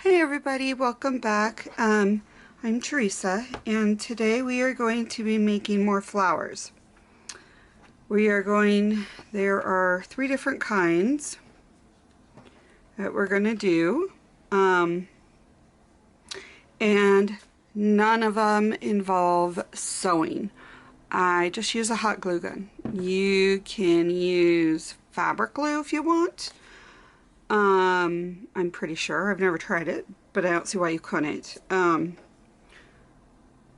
Hey everybody, welcome back. I'm Teresa, and today we are going to be making more flowers. There are 3 different kinds that we're going to do, and none of them involve sewing. I just use a hot glue gun. You can use fabric glue if you want. I'm pretty sure. I've never tried it, but I don't see why you couldn't.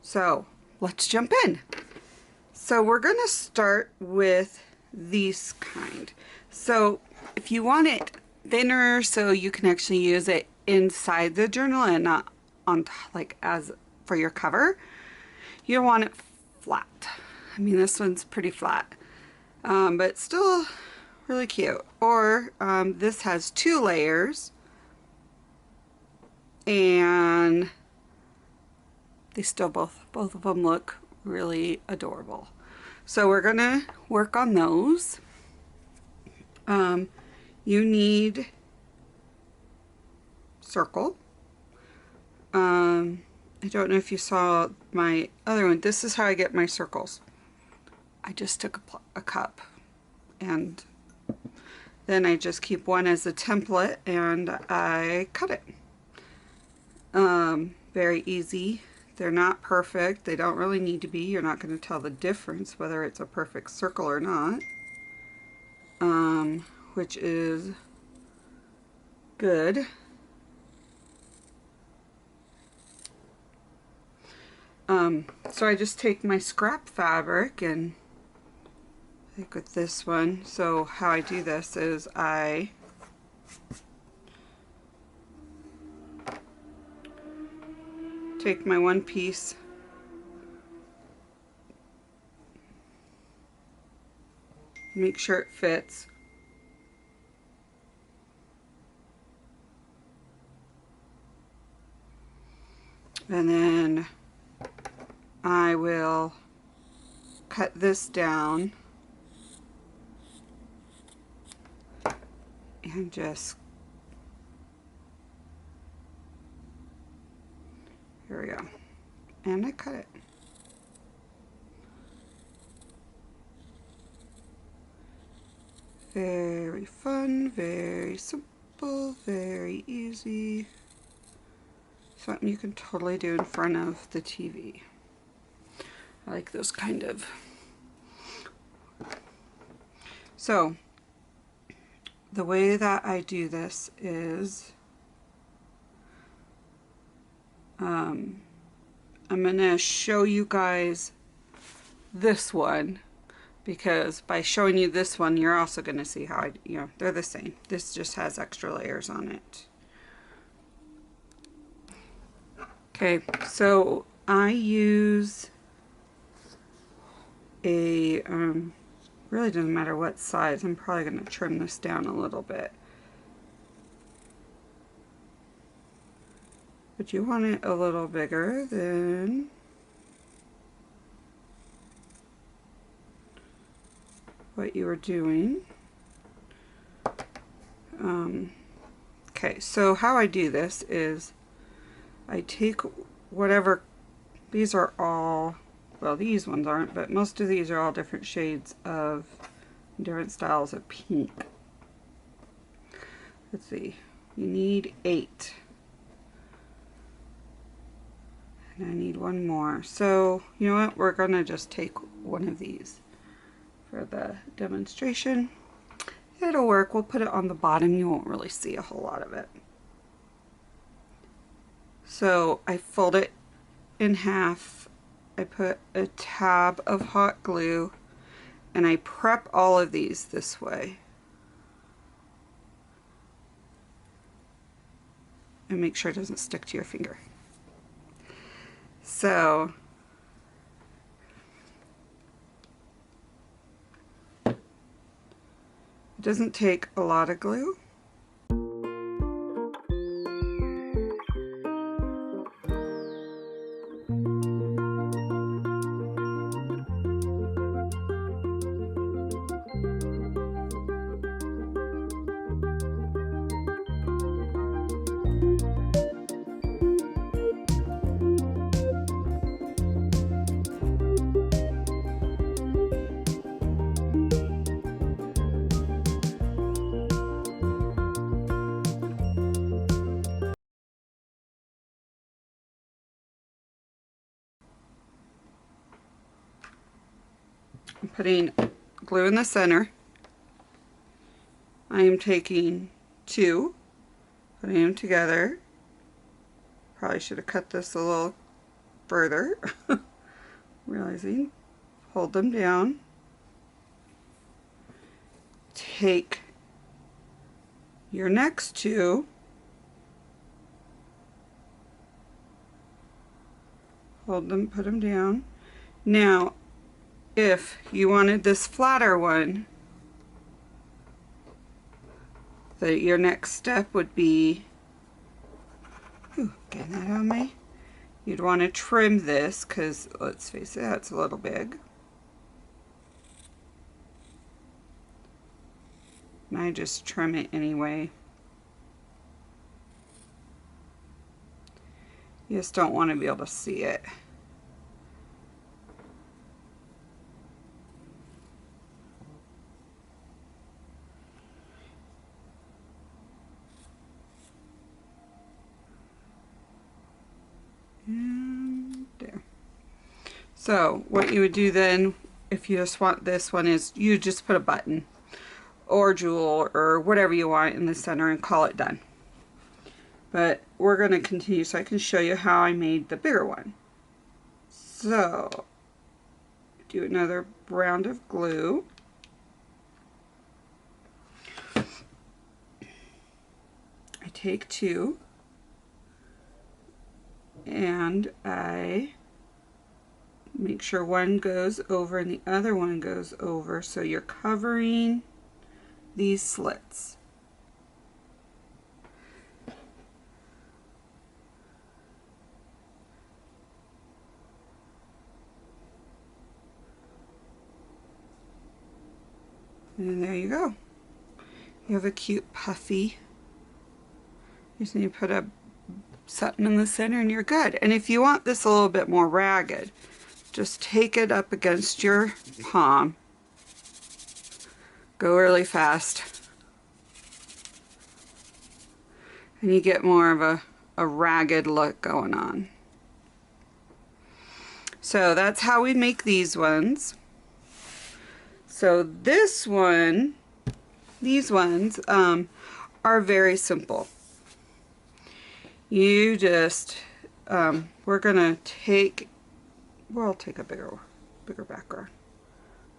So let's jump in. So we're gonna start with these kind. So if you want it thinner so you can actually use it inside the journal and not on like as for your cover, you don't want it flat. I mean, this one's pretty flat, but still really cute. Or this has 2 layers, and they still both of them look really adorable. So we're gonna work on those. You need circle. I don't know if you saw my other one. This is how I get my circles. I just took a cup, and then I just keep one as a template and I cut it. Very easy. They're not perfect. They don't really need to be. You're not going to tell the difference whether it's a perfect circle or not, which is good. So I just take my scrap fabric and like with this one. So how I do this is I take my one piece, make sure it fits, and then I will cut this down and just, here we go, and I cut it. Very fun, very simple, very easy. Something you can totally do in front of the TV. I like those kind of. So the way that I do this is I'm gonna show you guys this one, because by showing you this one you're also gonna see how they're the same. This just has extra layers on it. Okay, so I use a really doesn't matter what size. I'm probably going to trim this down a little bit, but you want it a little bigger than what you were doing. Okay, so how I do this is I take whatever, these are all, well, these ones aren't, but most of these are all different shades of different styles of pink. Let's see, you need 8. And I need 1 more. So, you know what, we're gonna just take one of these for the demonstration. It'll work. We'll put it on the bottom. You won't really see a whole lot of it. So I fold it in half. I put a tab of hot glue and I prep all of these this way. And make sure it doesn't stick to your finger. So it doesn't take a lot of glue. I'm putting glue in the center. I am taking 2, putting them together. Probably should have cut this a little further. Realizing, hold them down. Take your next 2, hold them, put them down. Now, if you wanted this flatter one, your next step would be, getting that on me. You'd want to trim this because, let's face it, that's a little big. And I just trim it anyway. You just don't want to be able to see it. And there. So what you would do then, if you just want this one, is you just put a button or jewel or whatever you want in the center and call it done. But we're going to continue so I can show you how I made the bigger one. So do another round of glue. I take 2 and I make sure one goes over and the other one goes over, so you're covering these slits. And there you go. You have a cute puffy. You just need to put something in the center and you're good. And if you want this a little bit more ragged, just take it up against your palm. Go really fast. And you get more of a ragged look going on. So that's how we make these ones. So this one, these ones are very simple. You just, we're gonna take, we'll take a bigger background.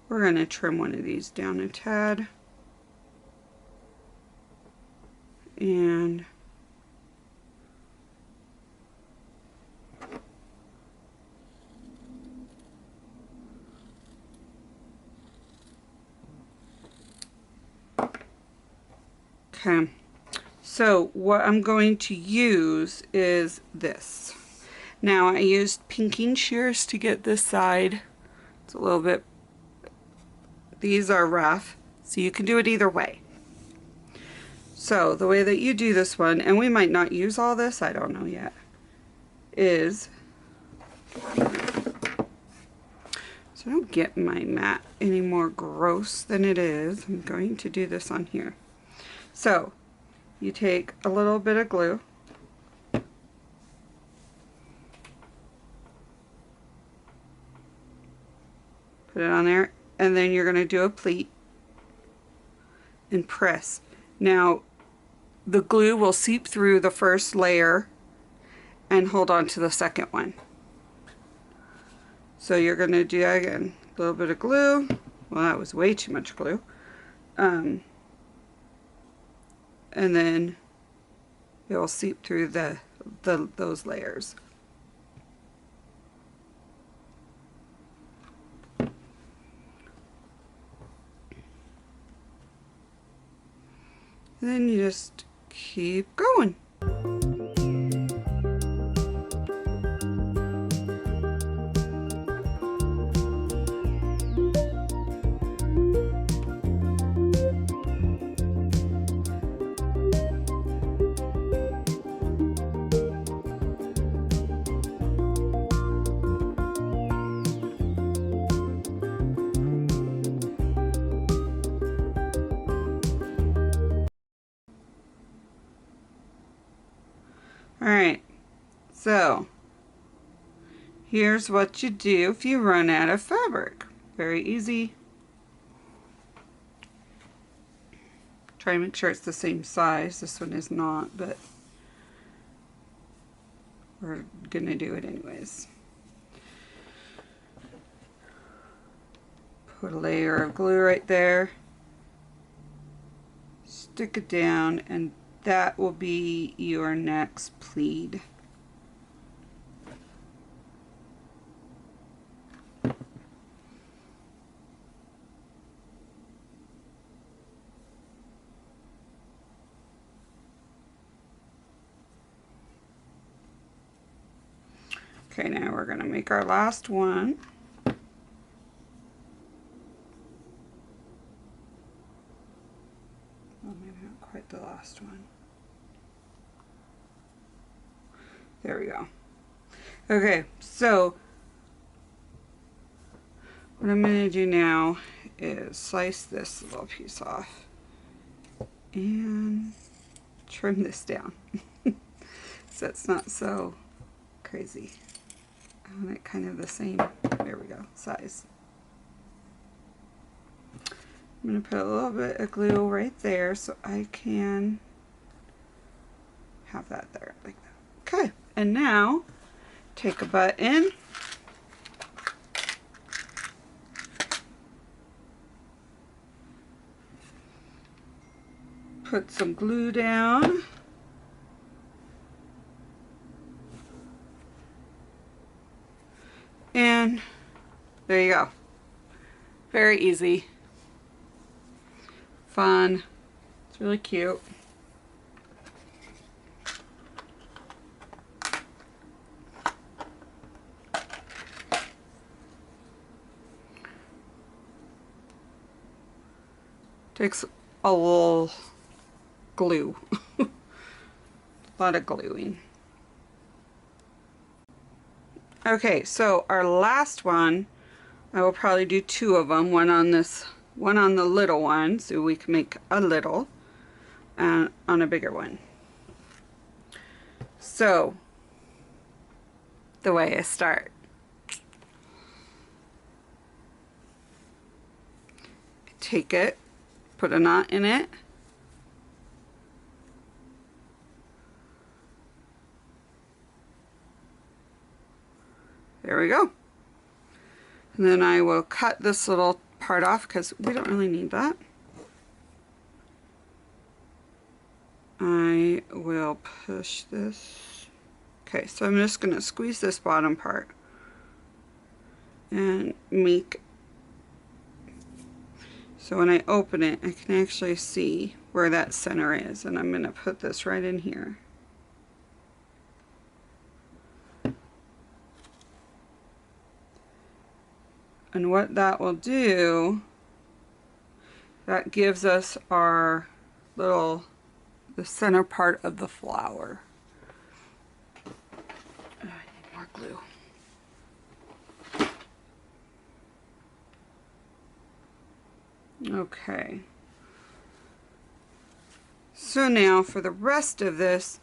We're gonna trim one of these down a tad. And okay, so what I'm going to use is this. Now I used pinking shears to get this side. It's a little bit, these are rough, so you can do it either way. So the way that you do this one, and we might not use all this, I don't know yet, is, so I don't get my mat any more gross than it is, I'm going to do this on here. So you take a little bit of glue, put it on there, and then you're going to do a pleat and press. Now the glue will seep through the first layer and hold on to the second one. So you're going to do again a little bit of glue. Well, that was way too much glue. And then it will seep through those layers. And then you just keep going. Alright, so here's what you do if you run out of fabric. Very easy. Try to make sure it's the same size. This one is not, but we're gonna do it anyways. Put a layer of glue right there. Stick it down, and that will be your next pleat. Okay, now we're going to make our last one. Well, maybe not quite the last one. There we go. Okay, so what I'm going to do now is slice this little piece off and trim this down so it's not so crazy. I want it kind of the same, there we go, size. I'm going to put a little bit of glue right there so I can have that there like that. Okay, and now take a button, put some glue down, and there you go. Very easy. Fun. It's really cute. Takes a little glue. A lot of gluing. Okay, so our last one, I will probably do two of them, one on this, one on the little one, so we can make a little, and on a bigger one. So, the way I start. Take it, put a knot in it, there we go. And then I will cut this little part off because we don't really need that. I will push this. Okay, so I'm just going to squeeze this bottom part and make, so when I open it I can actually see where that center is, and I'm going to put this right in here. And what that will do, that gives us our little, the center part of the flower. I need more glue. Okay. So now for the rest of this,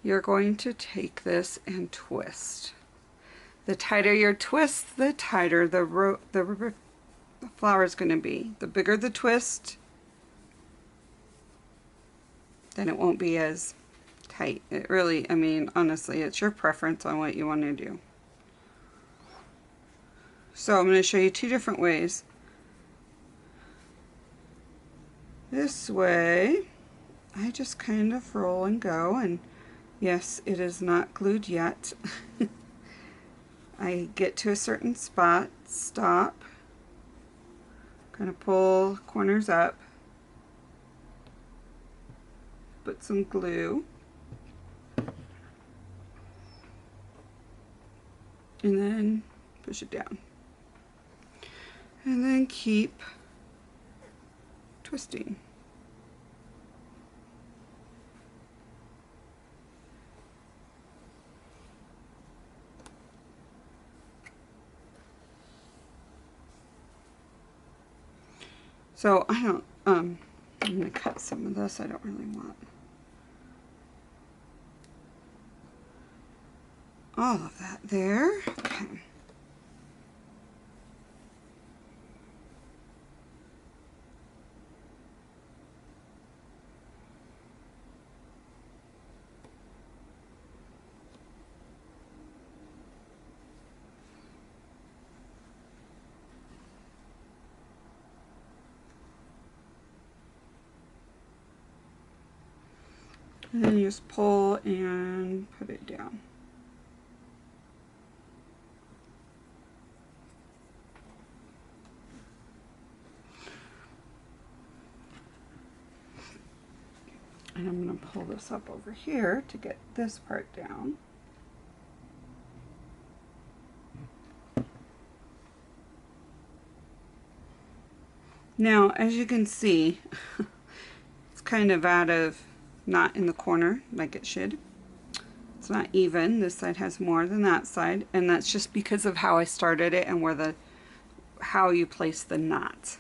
you're going to take this and twist. The tighter your twist, the tighter the flower is going to be. The bigger the twist, then it won't be as tight. It really, I mean, honestly, it's your preference on what you want to do. So I'm going to show you two different ways. This way, I just kind of roll and go, and yes, it is not glued yet. I get to a certain spot, stop, kind of pull corners up, put some glue, and then push it down. And then keep twisting. So I don't, I'm going to cut some of this. I don't really want all of that there. Okay. And then you just pull and put it down. And I'm going to pull this up over here to get this part down. Now, as you can see, it's kind of not in the corner like it should. It's not even. This side has more than that side, and that's just because of how I started it and how you place the knot.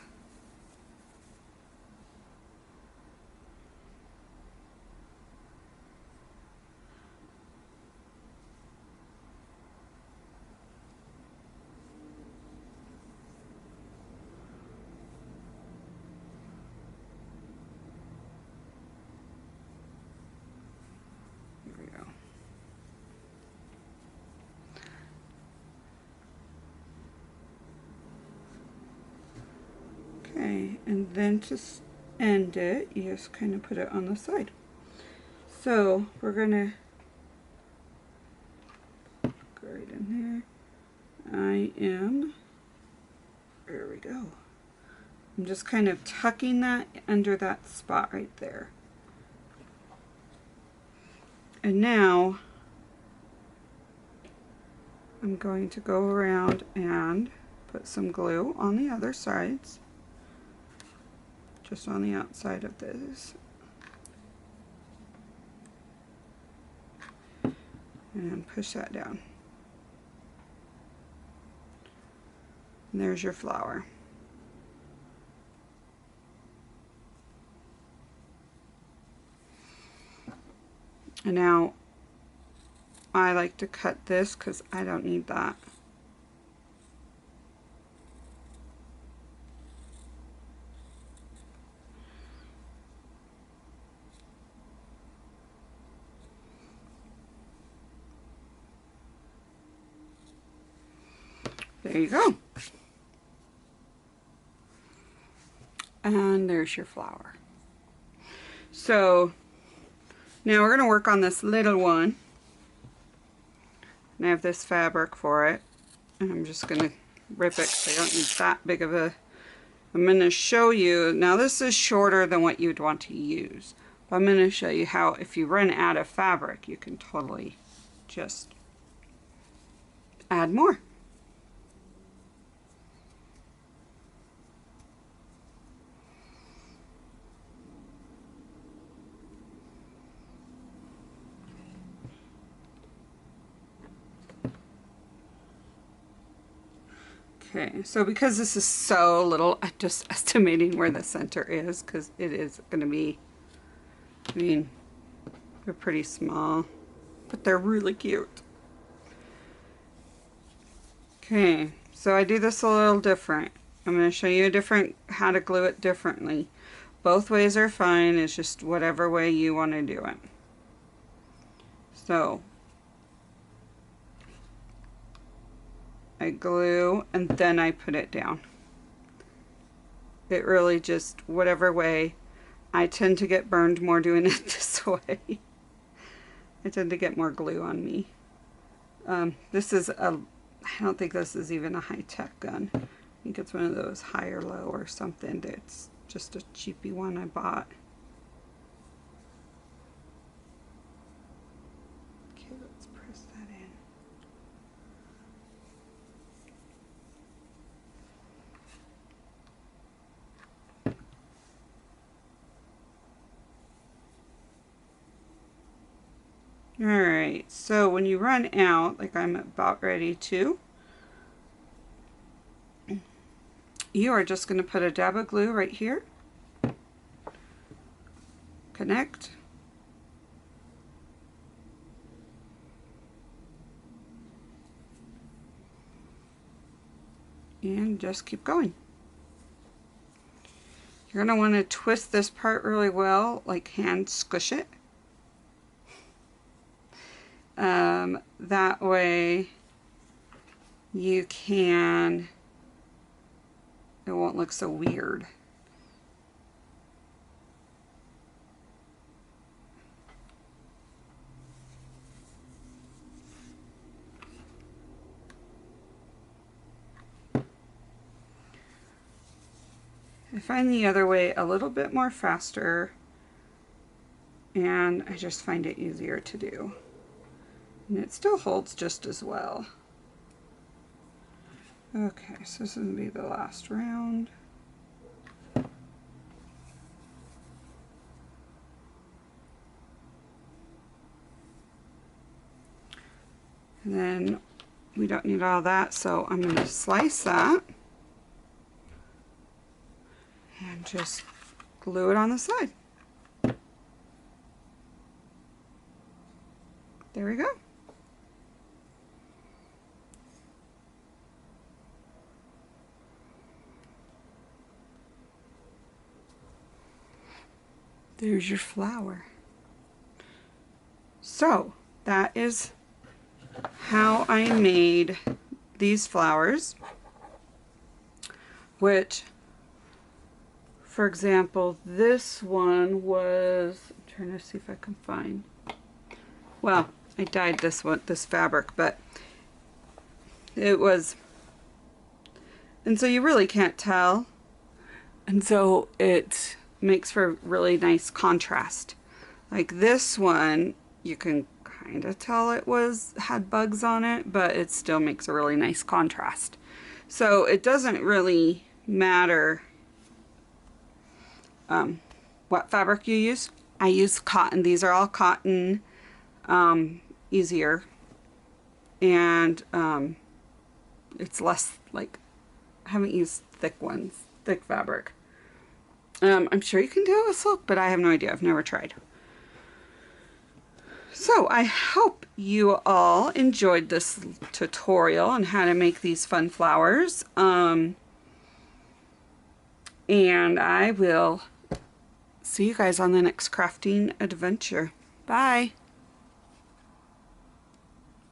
Okay, and then to end it, you just kind of put it on the side. So we're gonna go right in there. There we go. I'm just kind of tucking that under that spot right there. And now I'm going to go around and put some glue on the other sides. Just on the outside of this. And push that down. And there's your flower. And now I like to cut this because I don't need that. There you go. And there's your flower. So now we're going to work on this little one. And I have this fabric for it. And I'm just going to rip it because I don't need that big of a... I'm going to show you, now this is shorter than what you'd want to use. But I'm going to show you how if you run out of fabric, you can totally just add more. Okay, so because this is so little, I'm just estimating where the center is because it is going to be, I mean, they're pretty small, but they're really cute. Okay, so I do this a little different. I'm going to show you how to glue it differently. Both ways are fine, it's just whatever way you want to do it. So I glue and then I put it down. It really just, whatever way. I tend to get burned more doing it this way. I tend to get more glue on me. This is I don't think this is even a high-tech gun. I think it's one of those high or low or something. It's just a cheapy one I bought. Okay, let's press that in. Alright, so when you run out, like I'm about ready to, you are just going to put a dab of glue right here, connect, and just keep going. You're going to want to twist this part really well, like hand squish it. That way you can, it won't look so weird. I find the other way a little bit more faster, and I just find it easier to do. And it still holds just as well. Okay, so this is going to be the last round. And then we don't need all that, so I'm going to slice that and just glue it on the side. There we go. There's your flower. So that is how I made these flowers, which, for example, this one was, I'm trying to see if I can find, well, I dyed this fabric, but it was, and so you really can't tell, and so it makes for really nice contrast. Like this one, you can kind of tell it had bugs on it, but it still makes a really nice contrast. So it doesn't really matter what fabric you use. I use cotton. These are all cotton, easier, and it's less, like, I haven't used thick fabric. I'm sure you can do it with silk, but I have no idea. I've never tried. So I hope you all enjoyed this tutorial on how to make these fun flowers. And I will see you guys on the next crafting adventure. Bye.